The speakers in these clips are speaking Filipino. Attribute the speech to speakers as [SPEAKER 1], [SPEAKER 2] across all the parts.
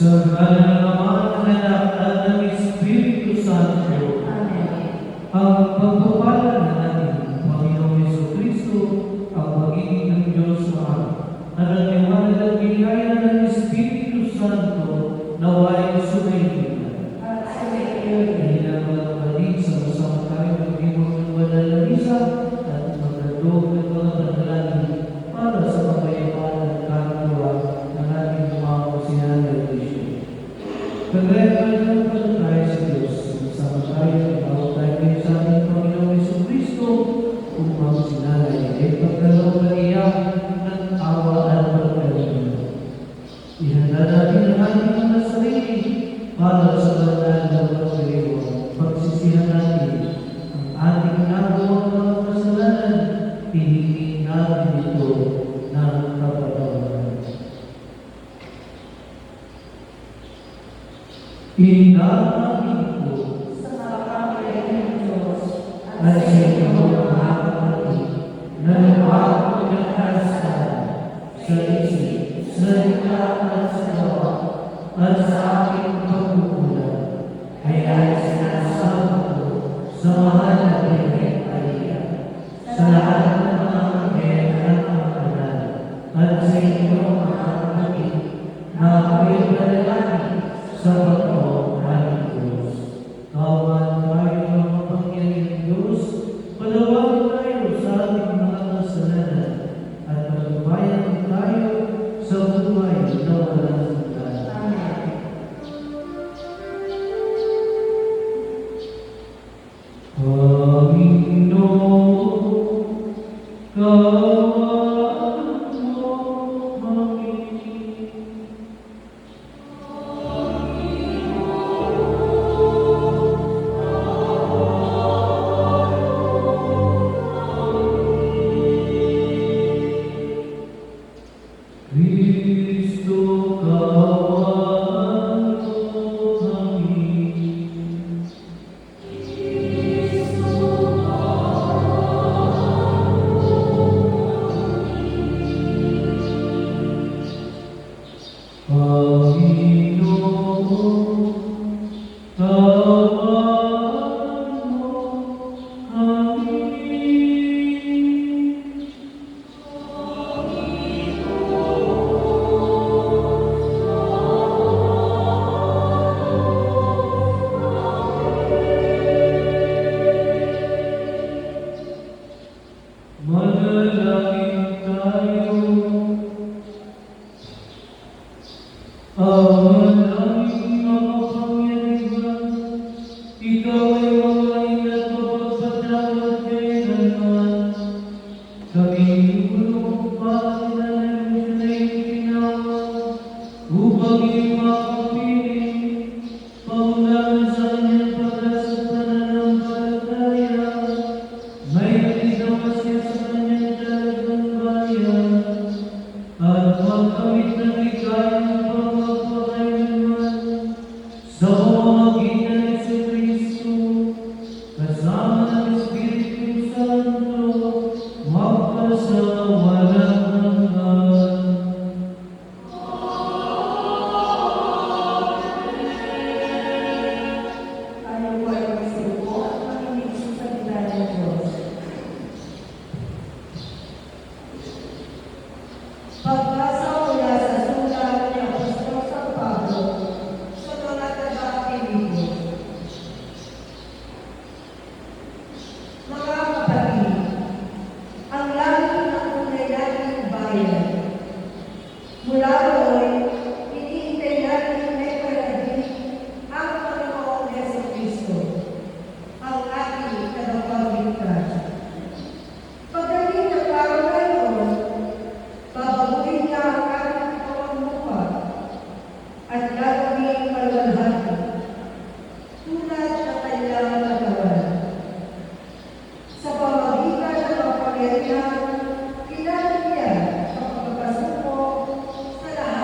[SPEAKER 1] Sa ngalan ng Ama, ng Anak, at ng Espiritu Santo.
[SPEAKER 2] Amen.
[SPEAKER 1] Ang pagpapala na natin, Panginoong Jesucristo, ang pag-ibig ng Diyos sa amin, at ang liwanag at biyaya ng Espiritu Santo, naway sumayin.
[SPEAKER 2] At sa iyo,
[SPEAKER 1] Kailangan mga kapatid, sama-sama tayo mag-ibig ng banal na misa at magdadog ng mga panalangin para sa kapayapaan at kaluluwa ng ating mga sinanay Kristo. Kagaya ng tayo sa Diyos, sama tayo, ikaw tayo sa ating Panginoong Jesucristo, upang sinanay ay pagdalaw na iyak ng awa at pagkalimut. Ihanda natin ang ating mga sarili para sa banal na pagkaliwa. Pagsisihan natin ang ating nagawang mga kasalanan, hihingin natin ito ng kapatawaran. Inaangkin ko
[SPEAKER 2] sa kapatid ng Diyos,
[SPEAKER 1] at sa inyo mga kapatid na lumabot ng kasalan sa isip, sa salita at sa gawa, at sa aking pagkukulang, kaya sinasabi ko sa mahal na Birhen Maria, sa lahat ng mga anghel at mga banal, at sa inyo mga kapatid na ako'y panalangin sa pagkaw ng Diyos. Kawan tayo ng mapangyayang Diyos, palawain tayo sa ating mga kasalanan, at magbayan tayo sa buhay na walang hanggan.
[SPEAKER 2] Amen.
[SPEAKER 1] Panginoon, kawan mo kami. Kristo, kawan mo kami. Panginoon, kawan mo kami. Manalangin tayo. Manalangin makapangyarihan, ikaw ay mawain at mapagpatawad kailanman. Kami hulog pa na namin ay tinawag, upang iyong makapiling, paunahan sa kanyang pag-asa at pananampalataya. May nagdinawas niya sa kanyang talagang bayan, at magkamit ng ligayang pagpapakailanman sa pamamagitan ni Jesucristo, kasama ng Espiritu Santo, magpasawalang hanggan.
[SPEAKER 2] Tayo po ay magsiupo at makinig sa salita ng Diyos. Pagbasa mula sa sulat ni Apostol San Pablo sa mga taga-Pilipino. Mga kapatid, ang langit ng tunay nating bayan. Mula roon, iniintay natin may parating ang Panginoong Jesucristo, ang ating tagapagligtas. Pagdating ng araw na iyon, babaguhin niya ang ating katawang lupa at gagawin maluwalhati, tulad ng kanyang katawan. Sa pamamagitan ng kapangyarihan, kilala niya ang pagpapasuko sa lahat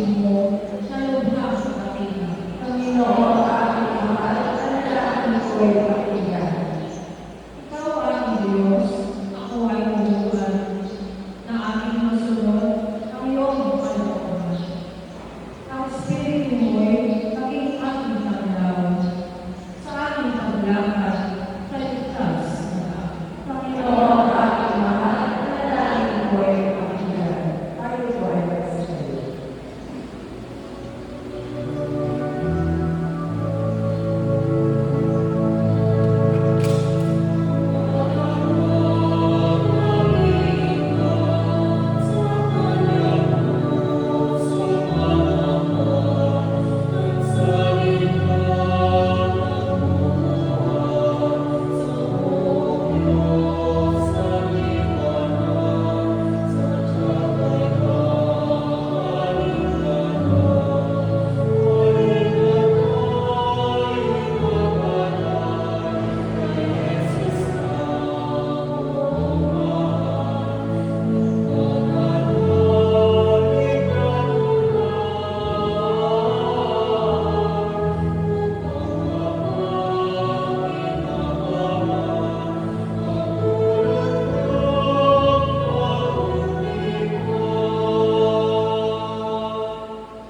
[SPEAKER 2] pag-ibig mo na lubhang sa kanila.
[SPEAKER 3] Panginoon, aming mahal, panalangin ko ay pakinggan.
[SPEAKER 2] Ikaw ang Diyos, ako ay tuluhan na aming masunod ang iyong kalooban. Ang Espiritu mo'y maging aking panlaw sa aming paglakad sa ligtas na
[SPEAKER 3] Panginoon, aming mahal, panalangin ko ay pakinggan. Tayo po ay magsasayo.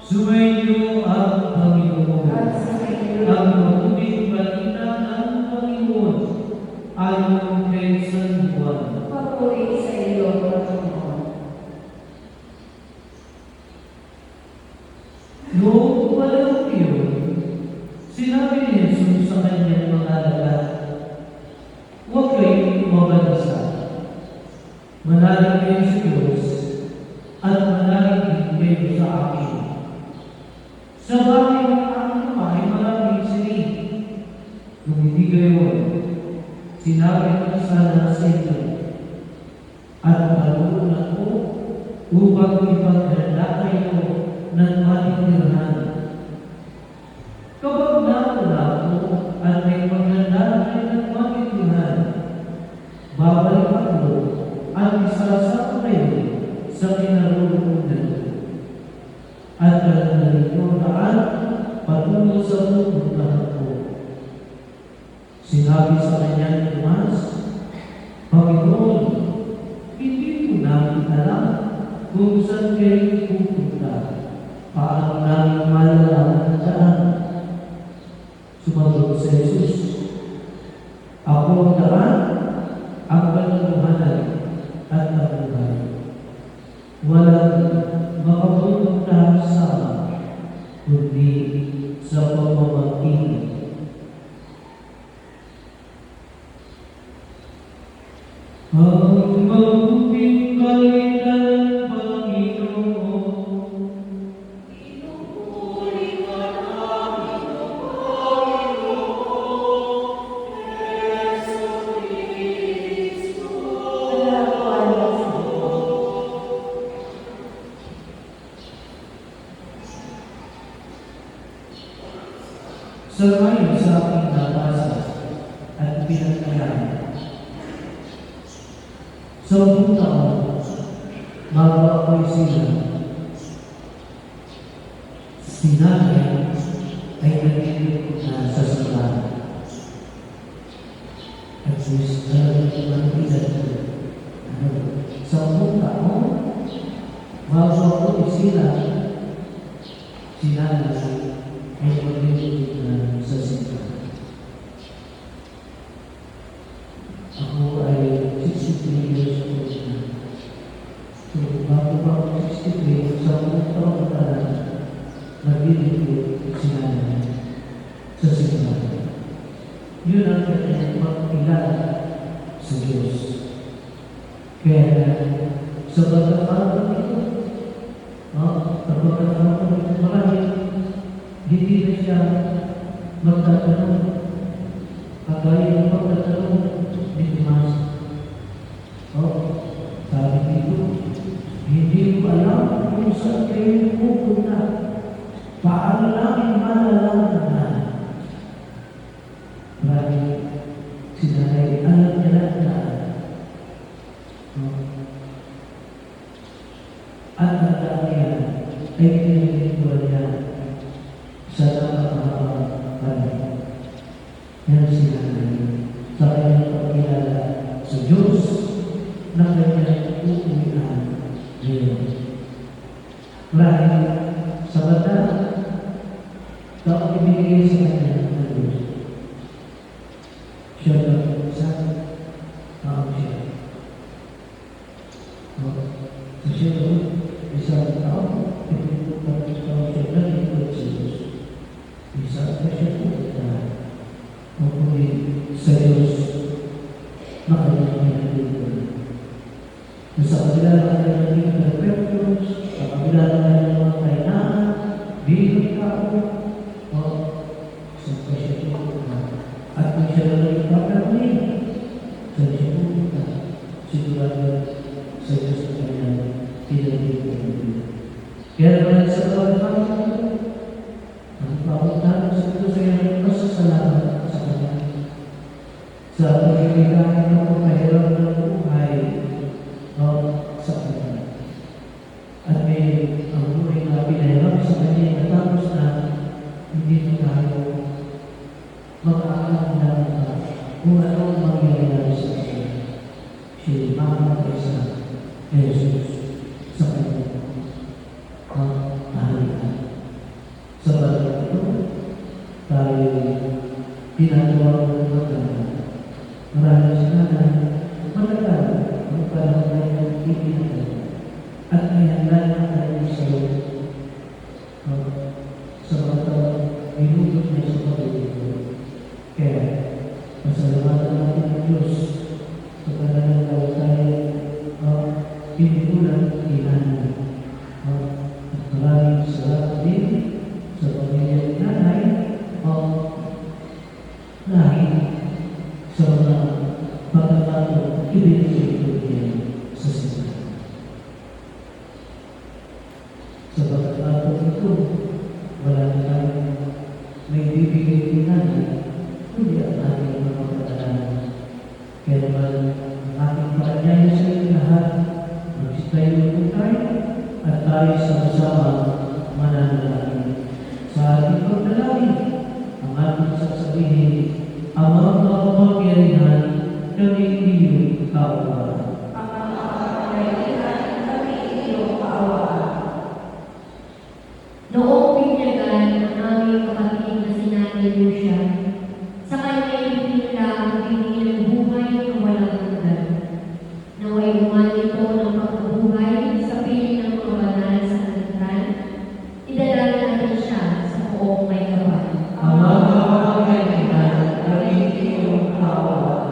[SPEAKER 1] Sumainyo ang Panginoon.
[SPEAKER 3] At sa Panginoon,
[SPEAKER 1] Ang mabuting balita ng Panginoon ayon kay San Juan.
[SPEAKER 3] papuri sa iyo, Panginoon.
[SPEAKER 1] Noong panahon iyon, sinabi ni Jesus sa kanyang mga alagad, "Huwag kayong umabalisa. Manalig kayo sa Diyos at manalig din kayo sa akin. Sa bahay ng aking Ama ay maraming silid. Kung hindi gayon, sinabi ko sana sa inyo, at naroon ako upang ipaghanda kayo ng matitirhan. Kapag nauna ako at may paghanda kayo ng matitirhan, babalik ako at isasama kayo sa kinaroroonan ko. At dadalhin ko daan patungo sa pupuntahan ko." Sinabi sa kanya ni Tomas, "Panginoon, hindi ko namin alam kung saan kayo pupunta. Paano namin malalaman ang daan?" Sumagot si Jesus, "Ako ang daan, ang katotohanan at ang buhay. Walang makapupunta sa Ama, kundi sa pamamagitan." Ang mabuting balita ng Panginoon. Sa ngayon sa aking nabasa at pinagkayaan, 10 taon bago ako'y sinanay ay nagiging na sa simbahan. At gusto ang edad ko. 10 taon bago ako'y sinanay ay nagiging na sa simbahan. Ako ay 63 years old na. So, bago ako 63, sa mga taon na nagbibigay sinanay sa simbahan. Yun ang kanyang pagkilala sa Diyos. Kaya sa pagkakataon ito, marahil hindi na siya magtatanong kagaya ng pagtatanong ni Tomas. Sabi dito, hindi ko alam kung saan kayo pupunta. Paano namin malalaman na? Marahil sinanay, alam niya lang na at ang dami ay pinag tinituran niya sa napakahabang panahon. Yan sinabi sa kanyang pagkilala sa Diyos na kanyang uuwian ngayon. Marahil sa banda na ibinigay sa kanya ng Diyos. Siya lang isang tao siya. So siya isang tao, ipinutang tao siya na ikot sa Diyos. Isa pa siya po na mapuli sa Diyos na kanyang pinagdito. Sa kabila ng kanyang naging perfections, sa kabila ng kanyang mga kainaan, bilang tao, sa siya po at kung siya na naging pagkakunin, sa siya po sigurado sa Diyos na kanyang pinagdito. Kaya naman sa bawat panginoon, ang papuntahan sa Diyos ay ang masasalamat sa Kanya. Sa pagkikita ng pagkahirap ng buhay sa Kanya. At may ang buhay na pinahirap sa Kanya natapos na hindi na tayo mag-aalam na kung ano mangyayari sa Kanya. Siya makamagay sa Jesus sa Kanya. Sa bagay ito, tayo tinatawag ng maganda. Maraming sinanan, matagal ang panahon na yung ipinagay. At may handa na tayo sa mga minutot na sa pag-ibig. Kaya, masalamatan natin ang Diyos sa kanilang tayo pinigulang inanan. At maraming salamat din sa pamilya ni nanay dahil sa mga pagkakataon ibinigay ko niya sa simbahan. Sa pagkakataon ito, wala na tayong may bibigay ni nanay, kundi ang ating mga pagkakataon. Kaya naman ang ating paanyaya sa inyo lahat, magsitayo po tayo at tayo sama-sama mananalangin. Sa ating pagdalangin, ang ating sasabihin, ang mga kapangyarihan na may iyong kaawaan.
[SPEAKER 3] Ang mga kapangyarihan na may iyong kaawaan.
[SPEAKER 4] Noong pinyagan ang aming kapatid na si Nanay Lucia, sa kanya ipinila ang pinili ng buhay na walang hanggan. Naway uman ito ng pagkabuhay sa piling ng mga banal sa kalangitan, idalangin natin siya sa buong may kapal.
[SPEAKER 1] Ang mga kapangyarihan na may iyong kaawaan.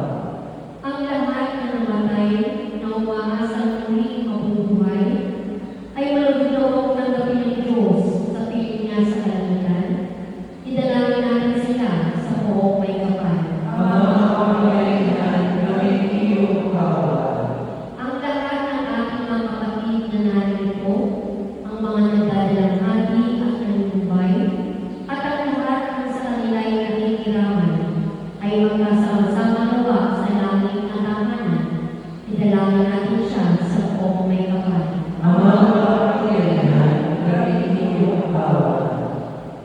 [SPEAKER 4] Ang lahat na namatay na umaasang muling mabubuhay ay malugulong tanggapin ng Diyos sa piling niya sa kalangitan, idalangin natin sila sa buong may kapal.
[SPEAKER 1] Ang mga kapangyarihan na may iyong kaawaan.
[SPEAKER 4] Ang lahat ng aking mga kapatid na narito, ang mga nagdadalang hati at nanunubay, at ang lahat ng sa kanila ay nakikiraman, ay magkasama-sama nawa sa langit na tahanan. Idalangin natin siya sa buong may kapal.
[SPEAKER 1] Ang mga kapangyarihan na may iyong kaawaan.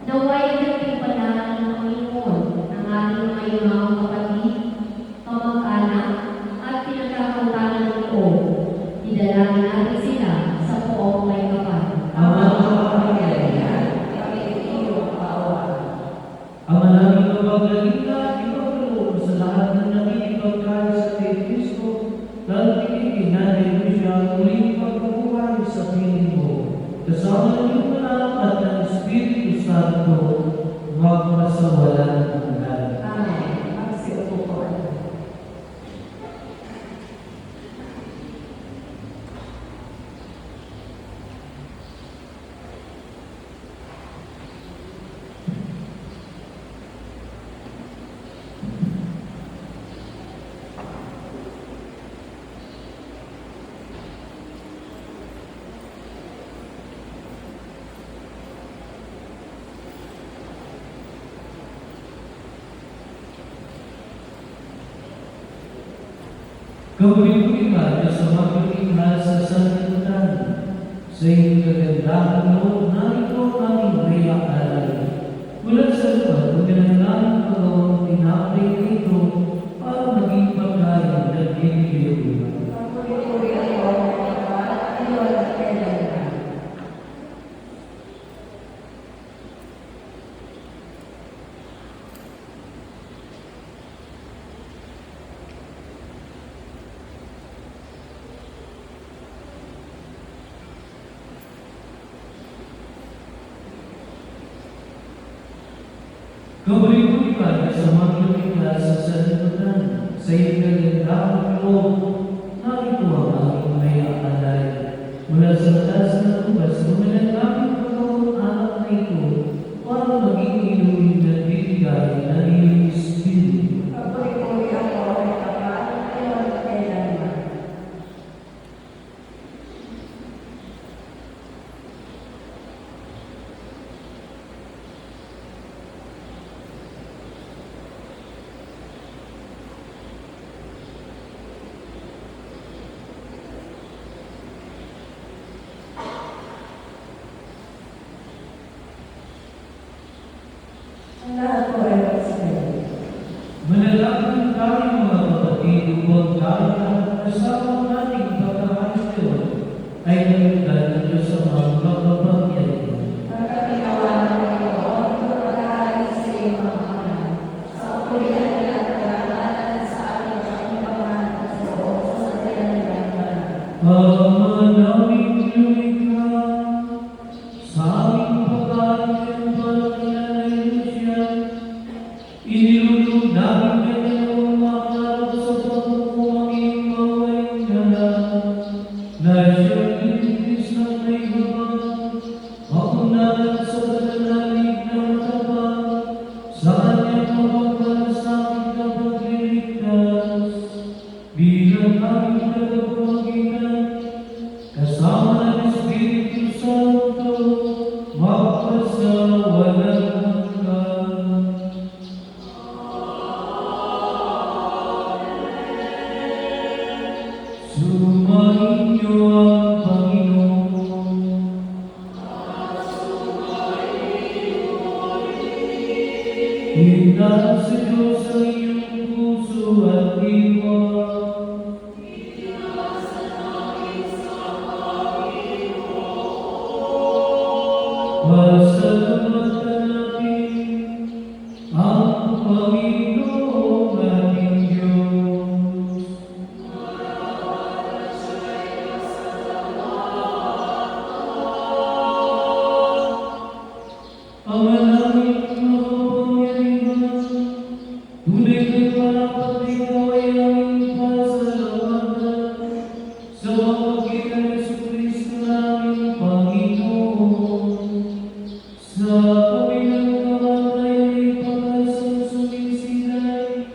[SPEAKER 4] Naway nagtipalaan ng Panginoon ang ating mga kapatid, kamag-anak, at pinagkakautanan ng loob. Idalangin natin sila sa buong may kapal.
[SPEAKER 1] Ang mga kapangyarihan na may iyong kaawaan. Ang maraming mapaglalita, ipagkaloob sa lahat ng nakikipagkain sa kay Kristo, lalo pinigin natin mo siya muling pagkabuhay sa piling mo. Kasama ng iyong anak at ng Espiritu Santo, magpasawalan ng lahat.
[SPEAKER 3] Amen. Magsiupo po.
[SPEAKER 1] Kamulimuliman na sa magiging sa sanlibutan, Sa iyong kagandahan, Lord, narito aming may alay. Mula sa lupa, tumilang namin pagawang tinapay ito para maging pagkain na bibigyan.
[SPEAKER 3] Pagpuri-puri ako ng Panginoon at ngayon at kailanman.
[SPEAKER 1] Kabuli-bulipan sa mga lumiklas sa sanlibutan, sa iyong kagandahan, Lord, narito ang aming may alay. Mula sa taas ng ubas, tumilang namin pagawang anak na ito para maging inumin na bibigay na iyong Espiritu.
[SPEAKER 3] Pagpuri-puri ako ng Panginoon at ngayon at kailanman. Ang lahat po ay magsasabi.
[SPEAKER 1] Manalangin tayo mga kapatid upang tayo na kasama nating pagkakaisyon ay nagdal ng Diyos sa mga makabagyay.
[SPEAKER 3] Pagkakinawa ng Panginoon, pagkakain sa iyong mga anak, sa kapulitan at karapatan sa aming kakimpaman at sa buong sasakyan ng banal.
[SPEAKER 1] Ama naming lumikha, sa aming pagkain ng pagkakalay siya, inilulog namin kanyang makarap sa pagkukumanging mawainan, na siyang lilis ng may habang, makunalan sa pananalig ng matapang, sa kanyang mapagpalasakit na pagliligtas, bilang aming tagapamagitan, kasama ng Espiritu Santo, magpasawalang hanggan. Sumainyo ang Panginoon. Hindan sa Diyos ang iyong puso at diwa. Pasalamatan natin ang Panginoong ating Diyos. Ang manaming makapangyarihan, tunay na parapat ikaw ay aming pasalamatan sa pamamagitan ng Jesucristo naming Panginoon. Sa kabilang kamatay ay pag-asang sumisilay,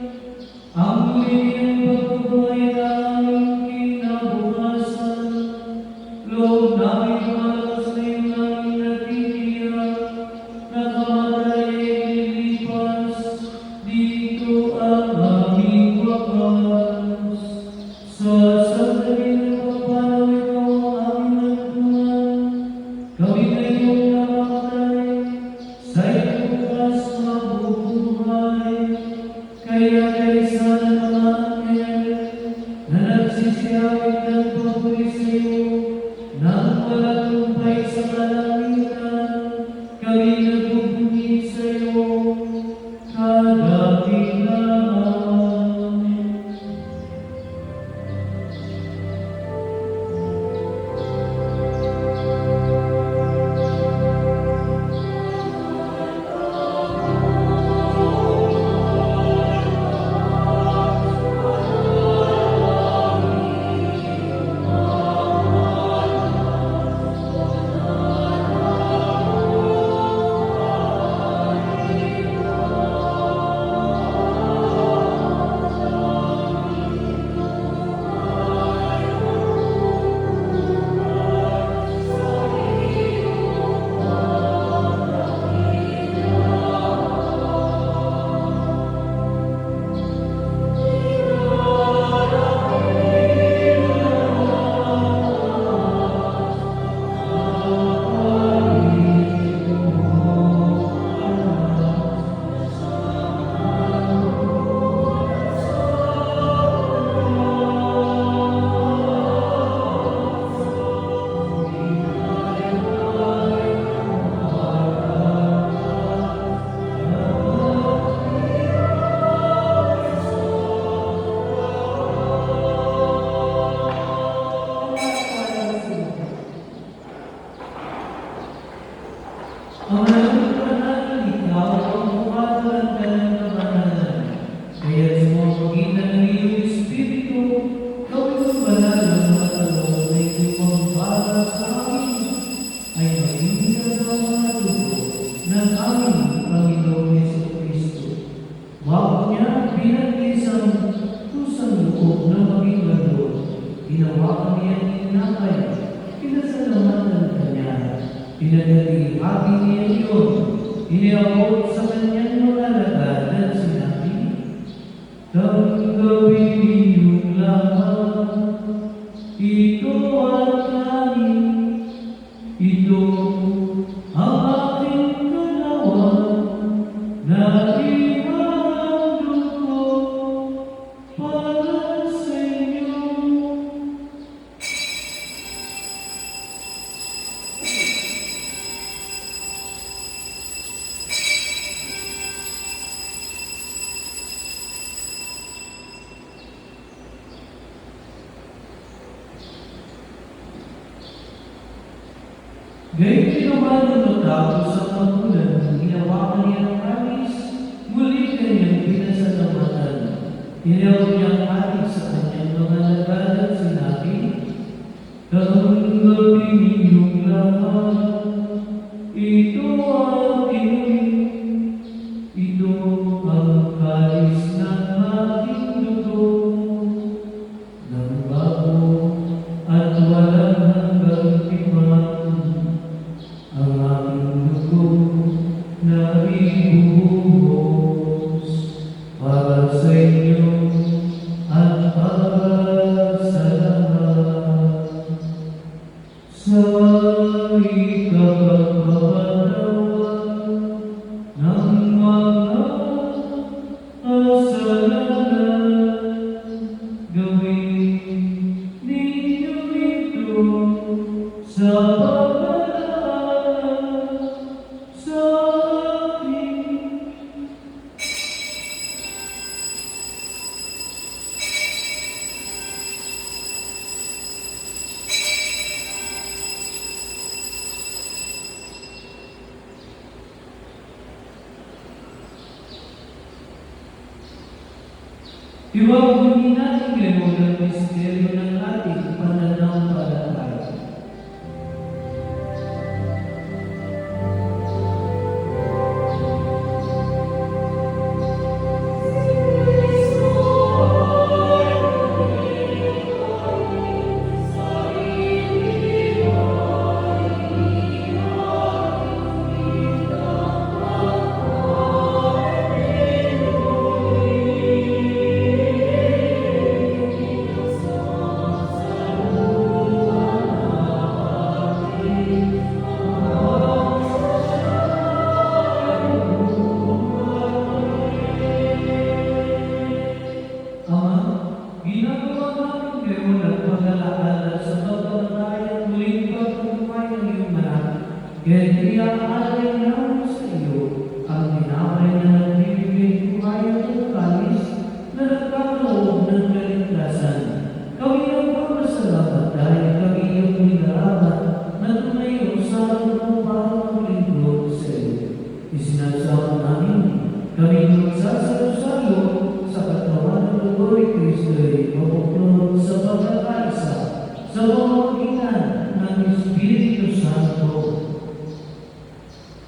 [SPEAKER 1] ang muling pagkabuhay na aming kinabukasan. Loob namin malakas na yung aming natitiyak, na kamatay ay lilipas, dito ang aming wakas. Sa sandali ng pagpanaw ikaw ang aming nagpungan, kami na iyong namatay, sa iyong bukas mabubuhay. Kaya kaysa ng mga anghel na nagsisiyawit ng papuri sa iyo, nang walang tumpay sa kalangitan, kami nagbubunyi sa iyo, kadakilaan. Ang nalulungan, ikaw ang kumakalan ka ng kabanalan. Kaya sa mga pagitan ng iyong Espiritu, gawin mo banal ang mga talong na iyong para sa amin ay magiging ang mga dugo ng aming Panginoon Jesucristo. Huwag niya pinag-isang kusang loob na maging lalo. Ginawa niya ang tinapay, pinasalamatan ka niya. Pinagdalihati niya iyon, iniabot sa kanyang mga lagad at sinabi, tanggapin ninyong lahat, ito ang kanin, ito ang aking katawan, na ihahandog ko para sa inyo. Gayun ginawa ng matapos sa pagkulan, ginawa niya ang kalis, muli kanyang pinasalamatan. Tinawag niya ang kalis sa kanyang mga lagad at sinabi, tanggapin ninyong lahat, ito ang inumin, ito ang kalis ng aking dugo, ng bago at walang hanggang tipan. Ang aking dugo na ibubuhos para sa inyo at para sa lahat. Sa ikapagpapatawa ng mga kasalanan, gawin ninyo ito sa iwagin natin ngayon ang misteryo ng ating pananampalataya. Kaya iaalay namin sa iyo ang tinapay na nagbibigay buhay at kalis na nagkakaloob ng kaligtasan. Kami ang pagpasalamat dahil kami ang minarapat na tumayo sa harap para maglingkod sa iyo. Isinasama namin kami magsasalusalo sa katawan ng Lord ni Kristo ay mabuklod sa pagkakaisa sa pamamagitan ng Espiritu Santo.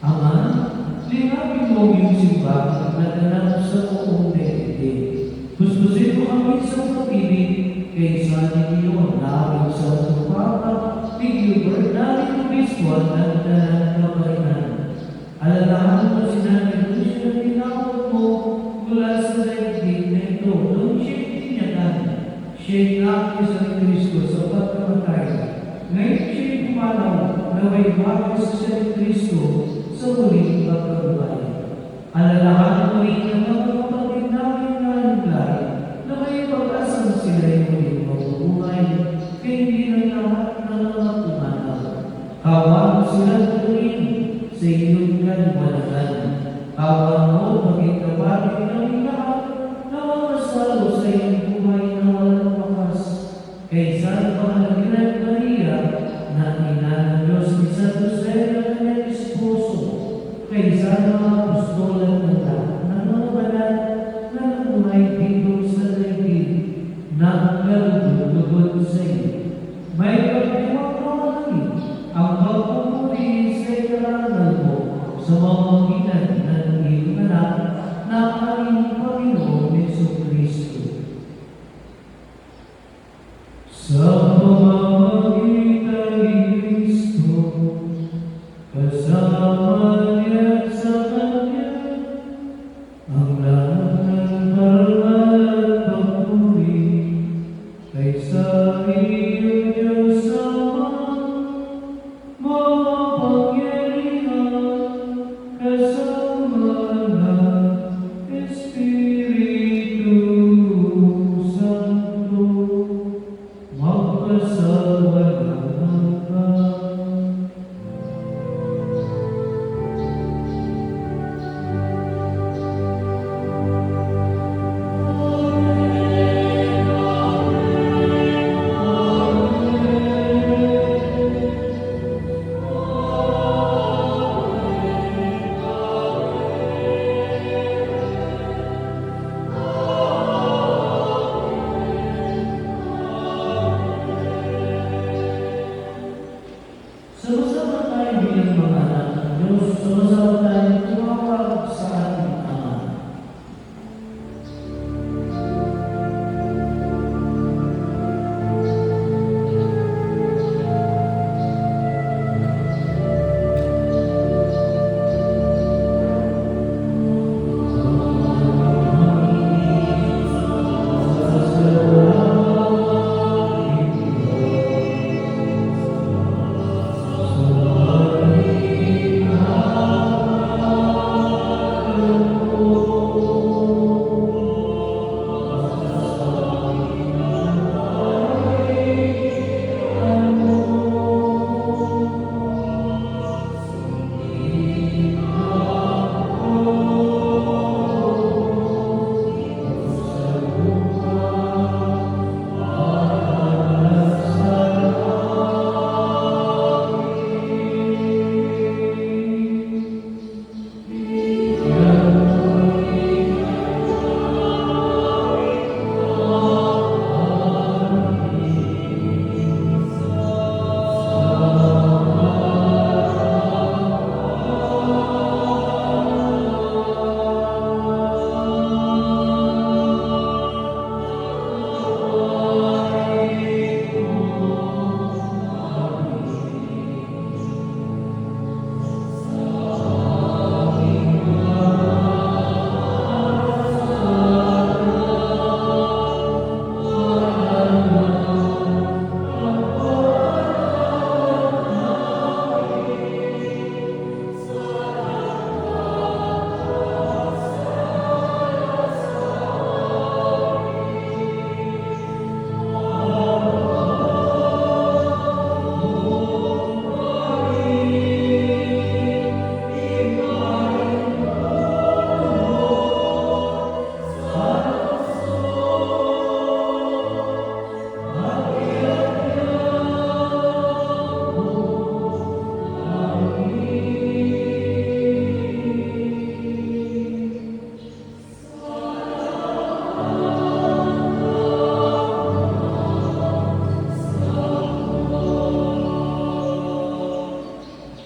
[SPEAKER 1] Ama, linapin mo yung simbahan na ganap sa buong daigdig. Gustusin mo kami sa pag-ibig kaysa ninyo ang namin sa Papa, ni Gilbert, namin ang Bispo at ng Kaparinan. Alalahan mo si Nanay Lucia na tinawag mo mula sa daigdig na ito noong siya'y tinyagan. Siya'y nakis sa Kristo sa pagkamatay. Ngayon siya'y pumalaw na may bakit sa Kristo sa muling pagkabuhay. Alalahan mo rin ang mga kapatid namin na nangyari na may pag-asang sila'y muling mabubuhay kaya hindi ng lahat na mga pumanaw. Hawaan sila tuloy sa iyong kaliwanagan. Hawaan mo maging kapatid ng lahat na makasalo sa iyong buhay na walang wakas. Kaysa Panginoon Maria na ina ng Diyos ni San Jose na kanyang esposo, kaysa mga apostolan nila na nawalan na umay dito sa daigdig na nalulugod sa iyo. May pagdiwag naman ang pagpupuri sa ikarangal mo sa mamagitan ng iyong anak na aming Panginoon Jesucristo. Sa pamamagitan ni Kristo, kasama niya sa Kanya, ang lahat ng parangal at pagpuri ay sa iyo, Diyos Ama, makapangyarihan, kasama ng Espiritu Santo, magpasawalang hanggan. Sama-sama tayo bilang mga anak ng Diyos, sama-sama tayo tumawag sa ating Ama.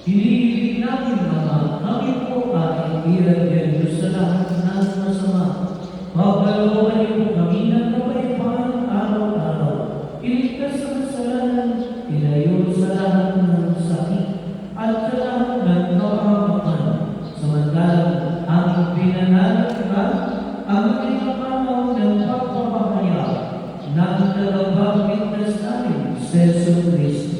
[SPEAKER 1] Hinihiling namin mga kami po ay ilan Diyos sa lahat ng masama. Pagkalooban niyo po kami ng kapayapaan araw-araw. Iligtas sa kasalanan, ilayo sa lahat ng sakit, at sa lahat ng kapahamakan. Samantalang ang pinananagitan, ang pinakamaw ng pagpapahaya ng tagapagligtas namin sa Jesucristo.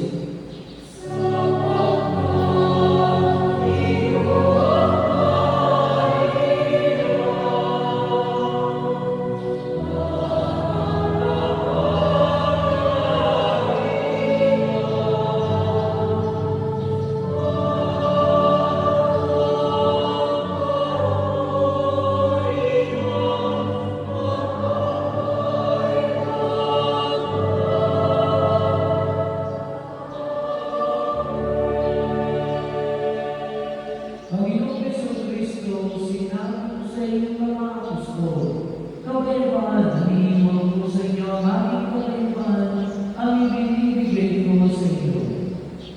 [SPEAKER 1] Panginoong Yesu sinabi ko sa iyo mga apostol, kapayapaan, iniiwan ko sa inyo ang aking kapayapaan, ang ibinibigay ko sa iyo.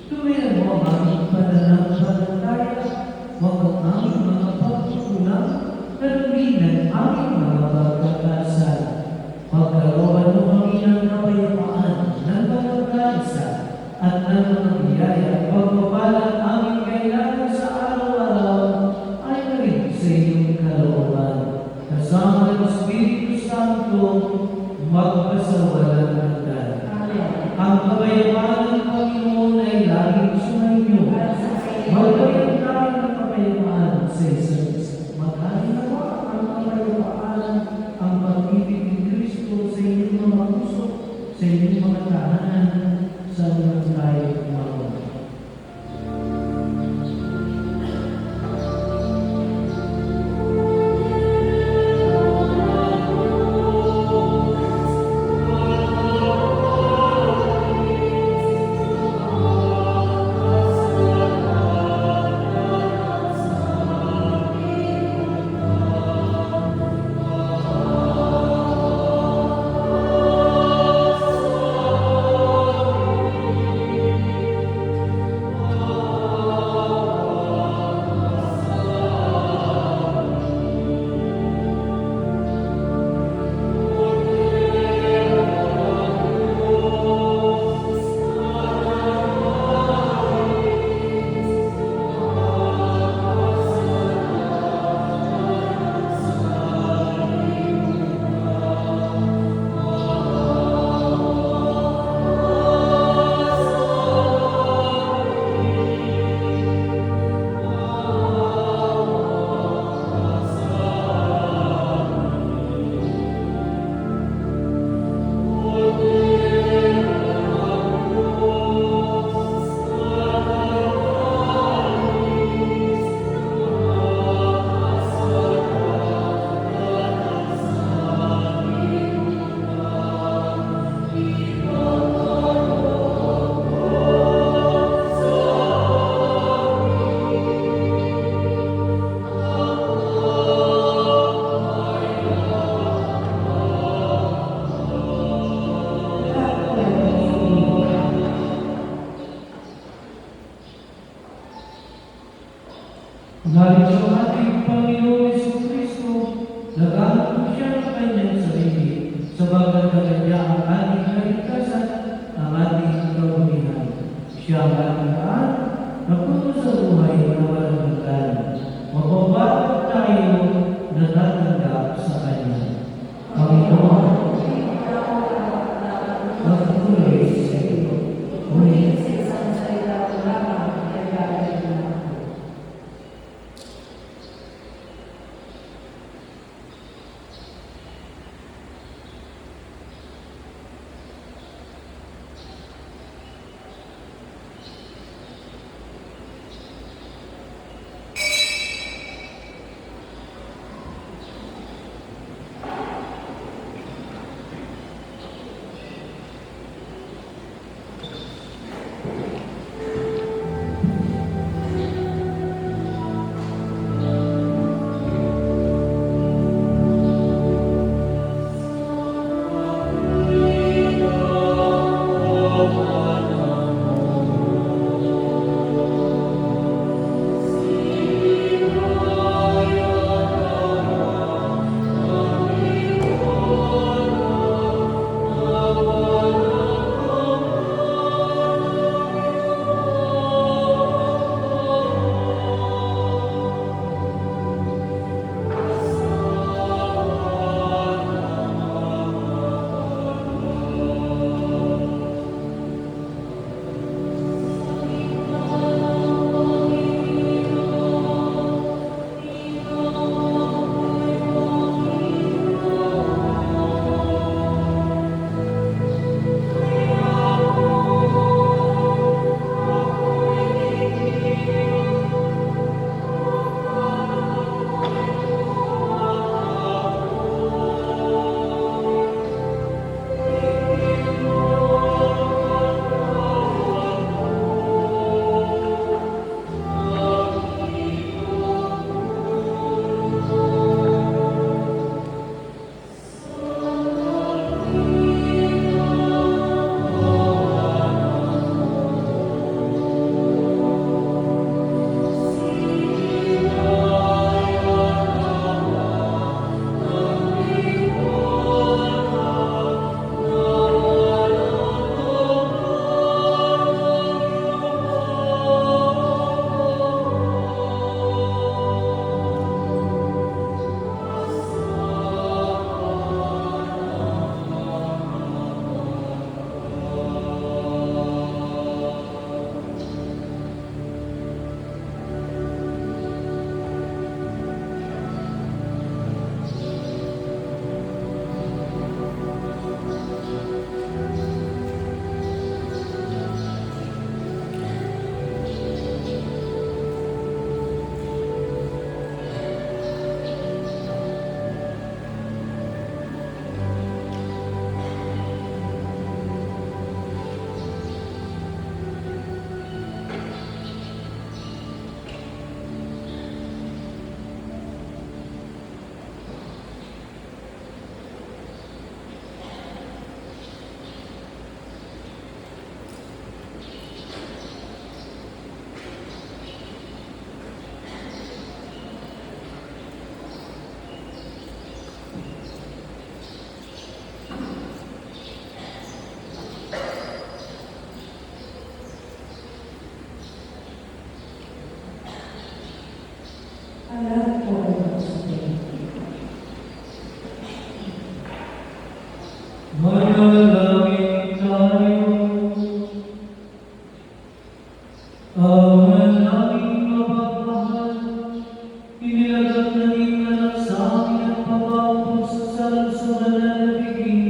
[SPEAKER 1] Tuwiran mo ang aming pananampalataya, huwag ang aming mga pagkukulang, kalubinan aming mga pagkakasal. Pagkalooban mo kami ng kapayapaan, ng pagkakaisa, at ng mga biyaya, pagpapalang aming kailangan sa araw-araw, ay narin sa iyong kalooban. Kasama ng Espiritu Santo, magpasawalan hanggan. Ang kapayapaan ng Panginoon ay laging sumainyo. Magkaroon tayo ng kapayapaan sa isa't isa. Maghalimawa ang kapayapaan, ang pag-ibig ni Kristo sa inyong mga puso, sa inyong mga tahanan, sa mga tayo kumawa. Dahil sa ating Panginoon Jesucristo, nagamit mo siya ng kanyang sarili, sabagat na kanya ang ating kaligtasan, ang ating kabuhian. Siya ang ating kaan, na puno sa buhay na walang hanggan. Mababago tayo na tatanggap sa kanya. Panginoon, magtuloy sa iyo. Ngunit sa isang salita ko lamang ay gagawin na ako.
[SPEAKER 3] Ang lahat po ay magsasabi.
[SPEAKER 1] Manalangin tayo. Ama naming mapagmahal, inilagat na iyong anak sa amin at pabapos sa banal na biging.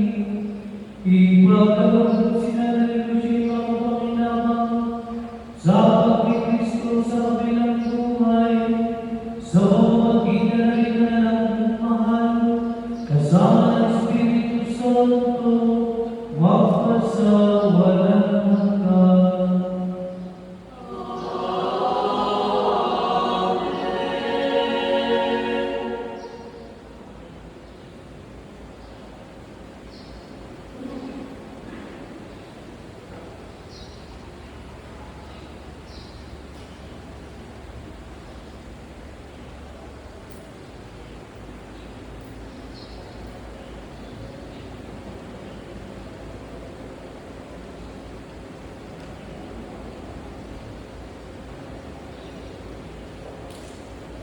[SPEAKER 1] Ipagkaloob sinanay ko siya'y makapakinabang sa pagkikristo sa kabilang buhay, sa pamamagitan na rin na nagmahal, kasama ng Espiritu Santo, magpasawalang hanggan.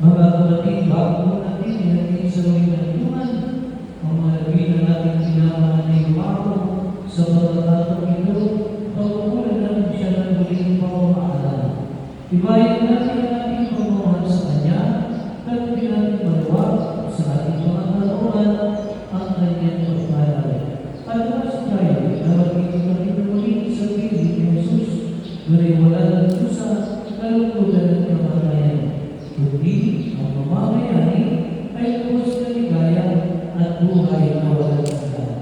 [SPEAKER 1] Mga kapatid, bago natin ilagay sa mga nalunan, ang mga labi na natin pinamahan na iwapo sa pagkakataong ito, pagkukulan natin siya ng muling pamamaalam. Ibayan natin ang ating pagmamahal sa Kanya, at hindi natin maluwag sa ating mga kalooban ang kanyang pagpalala. At nasa tayo na magiging muli sa piling ni Jesus, ngunit wala ng dusa, kalungkutan at kamatayan. Kundi ang mamamayani ay lubos na ligaya at buhay na walang hanggan.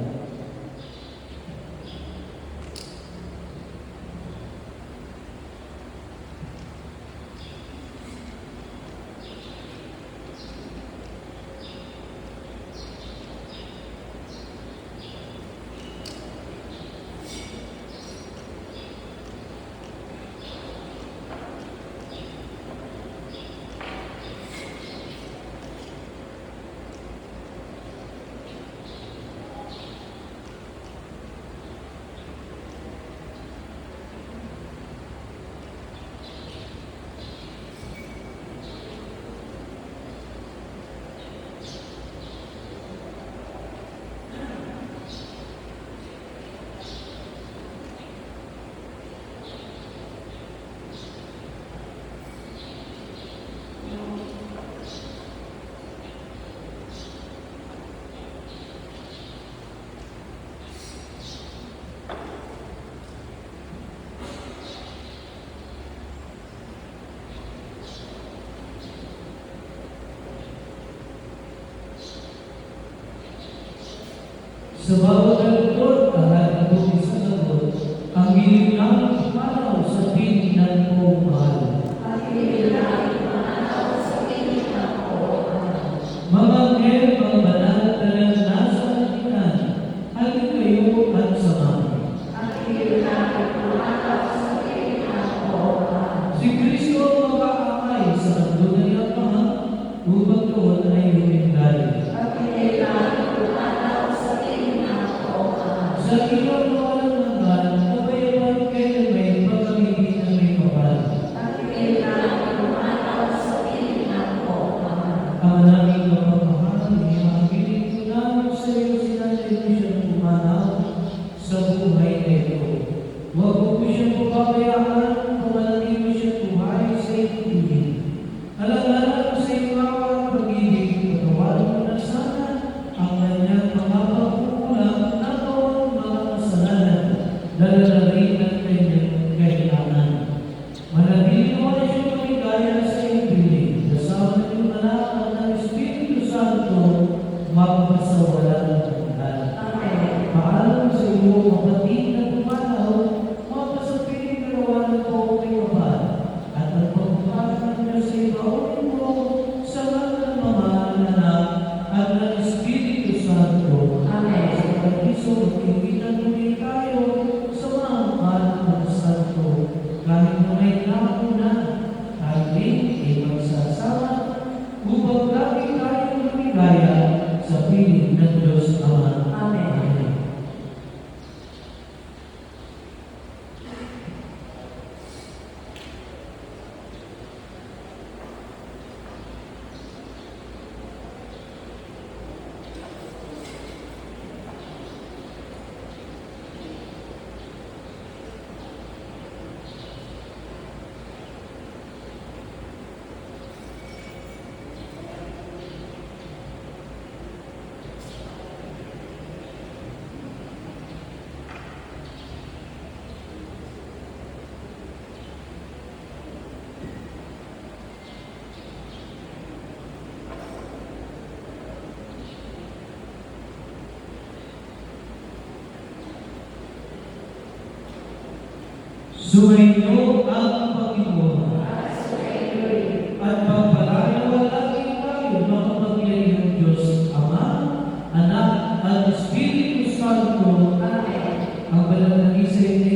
[SPEAKER 1] Sa bawat alipod, kahit ito sa sagot, ang giling namin pumanaw sa piling ng iyong mahal.
[SPEAKER 3] At hindi namin mananaw sa piling ng kooban.
[SPEAKER 1] Mga anghel, mga banal na nasa halikan, halin kayo at samahan.
[SPEAKER 3] At hindi namin mananaw sa piling ng kooban.
[SPEAKER 1] Si Kristo ang makakamay sa kandunan niyang Ama, upang tuwan ay iyong galing.
[SPEAKER 3] At hindi namin mananaw sa piling ng kooban.
[SPEAKER 1] Sa ilaw na walang hanggan, kabayawan kayo may pag-ibig na may kapal.
[SPEAKER 3] At hindi namin mananaw sa piling ng kooban.
[SPEAKER 1] Ang naming mapagmahal, imaginig ko namin sa iyo sinanay mo siyang pumanaw sa buhay na ito. Huwag mo siyang papabayaan, pamalangin mo siyang buhay sa iyong piling. Alam-alam sa iyong awang pag-ibig, patawarin mo na sana ang kanyang mga pagkukulang na bawang mga kasalanan, dahil na rin ang kanyang kailangan. Manatili mo na siyang maligaya sa iyong piling. Kasama ng iyong anak at ng Espiritu Santo, magpasawalan ng hanggan.
[SPEAKER 3] Amen.
[SPEAKER 1] Paalam sa iyo, kapatid na pumanaw, magpasapiling na nawalan po may kapal, at ang pagpapakanan niya sa ibaon mo sa mga ng mga anak at ng Espiritu Santo.
[SPEAKER 3] Amen.
[SPEAKER 1] Sa pagkiso, magkikitan muli tayo sa mga mahal ng Santo, kahit na may lako na, tayo din ay magsasama, upang lagi tayong lumigaya sa piling ng Diyos Ama.
[SPEAKER 3] Amen.
[SPEAKER 1] Sumainyo ang Panginoon. At pagpalain tayo makapagyayang Diyos Ama, Anak, at Espiritu Santo. Ang banal na gising